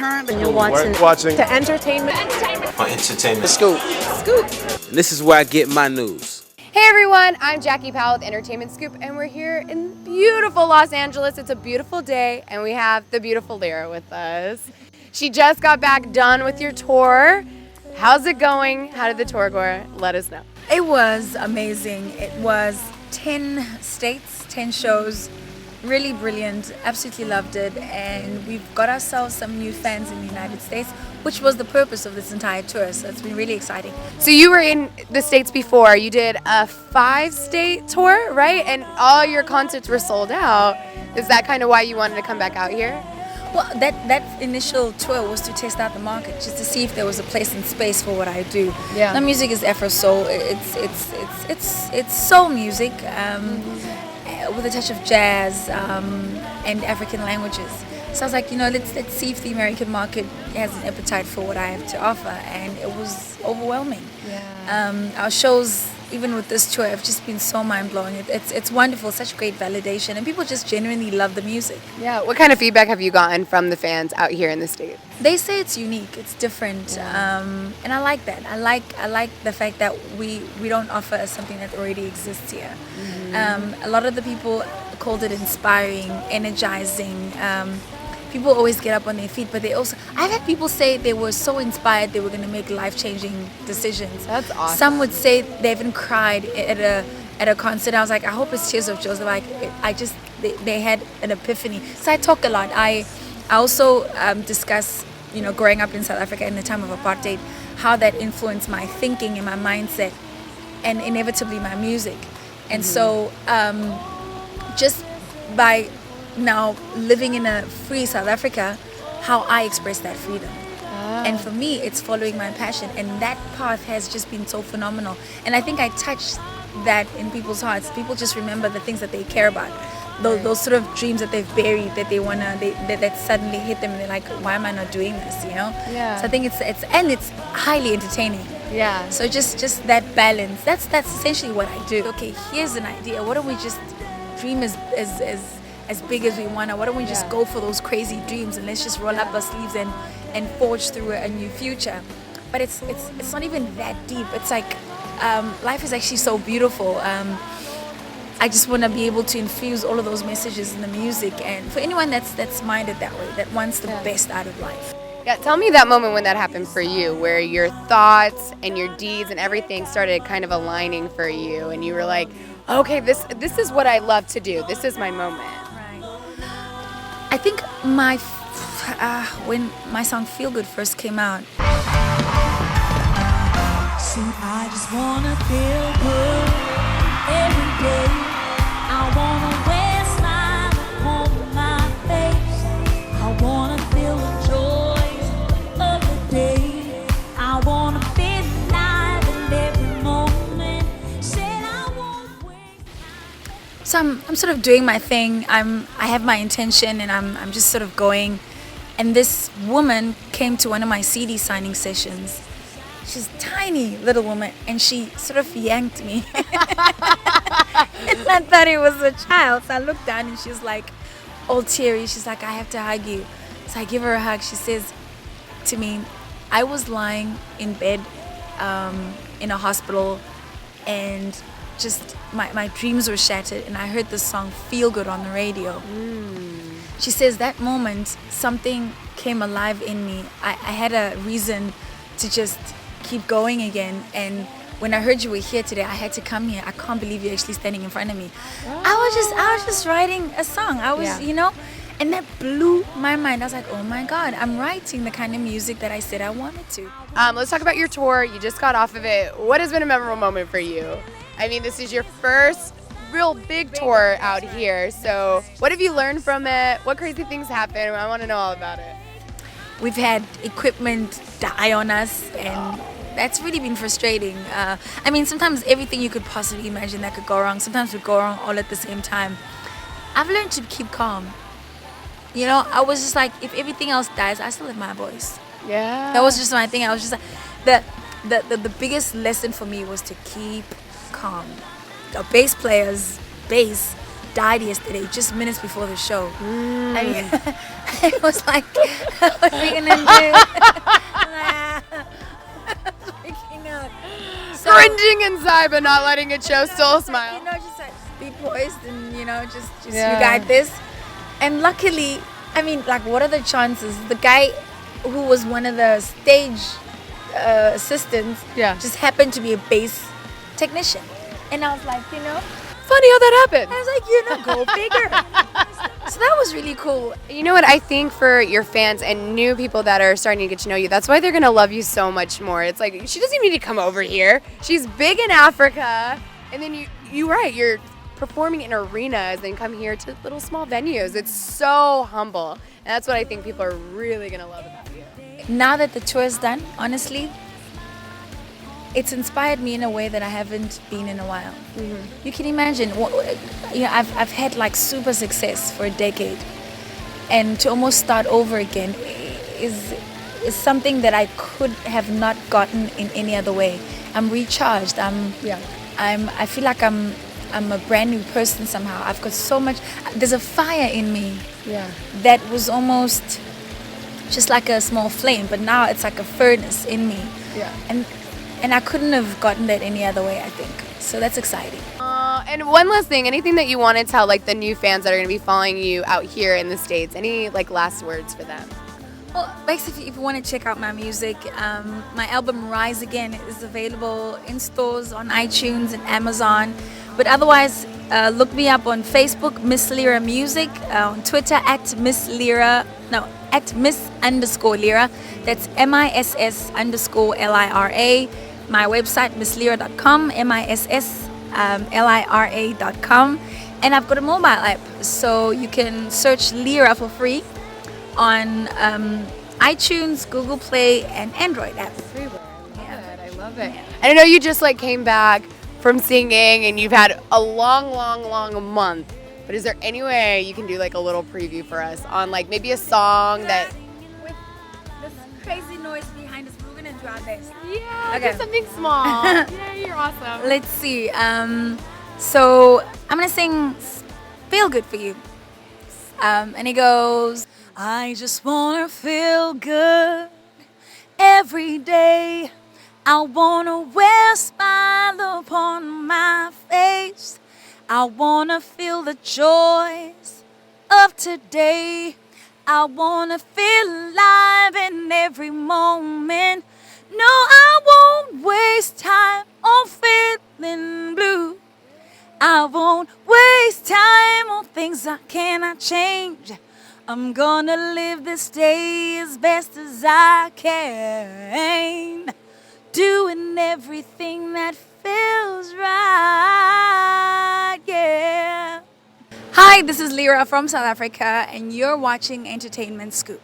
currently You're watching to entertainment. On entertainment. Scoop. And this is where I get my news. Hey everyone, I'm Jackie Powell with Entertainment Scoop, and we're here in beautiful Los Angeles. It's a beautiful day, and we have the beautiful Lira with us. She just got back done with your tour. How's it going? How did the tour go? Let us know. It was amazing. It was 10 states, 10 shows. Really brilliant. Absolutely loved it. And we've got ourselves some new fans in the United States, which was the purpose of this entire tour. So it's been really exciting. So you were in the States before. You did a 5-state tour, right? And all your concerts were sold out. Is that kind of why you wanted to come back out here? Well, that initial tour was to test out the market, just to see if there was a place and space for what I do. Yeah. My music is Afro-Soul. It's soul music with a touch of jazz and African languages. So I was like, let's see if the American market has an appetite for what I have to offer, and it was overwhelming. Yeah. Our shows, even with this tour, have just been so mind-blowing. It's wonderful, such great validation, and people just genuinely love the music. Yeah. What kind of feedback have you gotten from the fans out here in the States? They say it's unique, it's different, and I like that. I like the fact that we don't offer something that already exists here. A lot of the people called it inspiring, energizing. People always get up on their feet, but I've had people say they were so inspired they were going to make life-changing decisions. That's awesome. Some would say they haven't cried at a concert. I was like, I hope it's tears of joy. They're like, they had an epiphany. So I talk a lot. I also discuss, growing up in South Africa in the time of apartheid, how that influenced my thinking and my mindset, and inevitably my music. And so just by now living in a free South Africa, how I express that freedom. And for me, it's following my passion, and that path has just been so phenomenal. And I think I touched that in people's hearts. People just remember the things that they care about, those sort of dreams that they've buried, that they wanna, that suddenly hit them, and they're like, why am I not doing this? Yeah. So I think it's highly entertaining. Yeah. So just that balance. That's essentially what I do. Okay, here's an idea. Why don't we just dream as big as we want, or why don't we just go for those crazy dreams, and let's just roll up our sleeves and forge through a new future. But it's not even that deep. It's like life is actually so beautiful. I just want to be able to infuse all of those messages in the music, and for anyone that's minded that way, that wants the best out of life. Yeah, tell me that moment when that happened for you, where your thoughts and your deeds and everything started kind of aligning for you, and you were like, okay, this is what I love to do. This is my moment. I think when my song Feel Good first came out, See, I just wanna feel good every day. I wanna wear a smile upon my face. I wanna feel the joys of the day. I wanna feel alive in every moment. Said I won't wait. so I'm sort of doing my thing. I have my intention, and I'm just sort of going. And this woman came to one of my CD signing sessions. She's a tiny little woman, and she sort of yanked me. And I thought it was a child. So I looked down, and she's like all teary. She's like, I have to hug you. So I give her a hug. She says to me, I was lying in bed in a hospital, and just my dreams were shattered, and I heard the song Feel Good on the radio. She says that moment something came alive in me. I had a reason to just keep going again, and when I heard you were here today, I had to come here. I can't believe you're actually standing in front of me. I was just writing a song. I was, and that blew my mind. I was like, oh my God, I'm writing the kind of music that I said I wanted to. Let's talk about your tour. You just got off of it. What has been a memorable moment for you? I mean, this is your first real big tour out here. So what have you learned from it? What crazy things happened? I want to know all about it. We've had equipment die on us, and that's really been frustrating. I mean, sometimes everything you could possibly imagine that could go wrong, sometimes would go wrong all at the same time. I've learned to keep calm. I was just like, if everything else dies, I still have my voice. Yeah. That was just my thing. I was just like, the biggest lesson for me was to keep calm. A bass player's bass died yesterday, just minutes before the show. I mean, it was like, what are we gonna do? Freaking out. So, Cringing inside, but not letting it show. Still a smile. you know, just like be poised and just Yeah. you got this. And luckily, I mean, like, what are the chances? The guy who was one of the stage assistants just happened to be a bass technician. And I was like, Funny how that happened. I was like, go figure. So that was really cool. You know what? I think for your fans and new people that are starting to get to know you, that's why they're gonna love you so much more. It's like she doesn't even need to come over here. She's big in Africa, and then you're right. You're performing in arenas, and come here to little small venues. It's so humble, and that's what I think people are really gonna love about you. Now that the tour is done, honestly, it's inspired me in a way that I haven't been in a while. You can imagine, I've had like super success for a decade, and to almost start over again is something that I could have not gotten in any other way. I'm recharged. I feel like I'm a brand new person somehow. I've got so much. There's a fire in me that was almost just like a small flame, but now it's like a furnace in me. And I couldn't have gotten that any other way, I think. So that's exciting. And one last thing, anything that you want to tell like the new fans that are going to be following you out here in the States? Any like last words for them? Well, basically, if you want to check out my music, my album Rise Again is available in stores on iTunes and Amazon. But otherwise, look me up on Facebook, Miss Lira Music, on Twitter at Miss Lira, at Miss_Lira. That's MISS_LIRA. My website, misslira.com, MISSLIRA.com. And I've got a mobile app, so you can search Lira for free on iTunes, Google Play, and Android app. Everywhere. I love it. And I know you just like came back from singing and you've had a long month. But is there any way you can do like a little preview for us on like maybe a song that... With this crazy noise behind us, we're going to do our best. Yeah, Okay. just something small. Yeah, you're awesome. Let's see. So I'm going to sing Feel Good for You. And it goes, I just want to feel good every day. I want to wear a smile upon my face. I want to feel the joys of today. I want to feel alive in every moment. No, I won't waste time on feeling blue. I won't waste time on things I cannot change. I'm gonna live this day as best as I can, doing everything that feels right, yeah. Hi, this is Lira from South Africa, and you're watching Entertainment Scoop.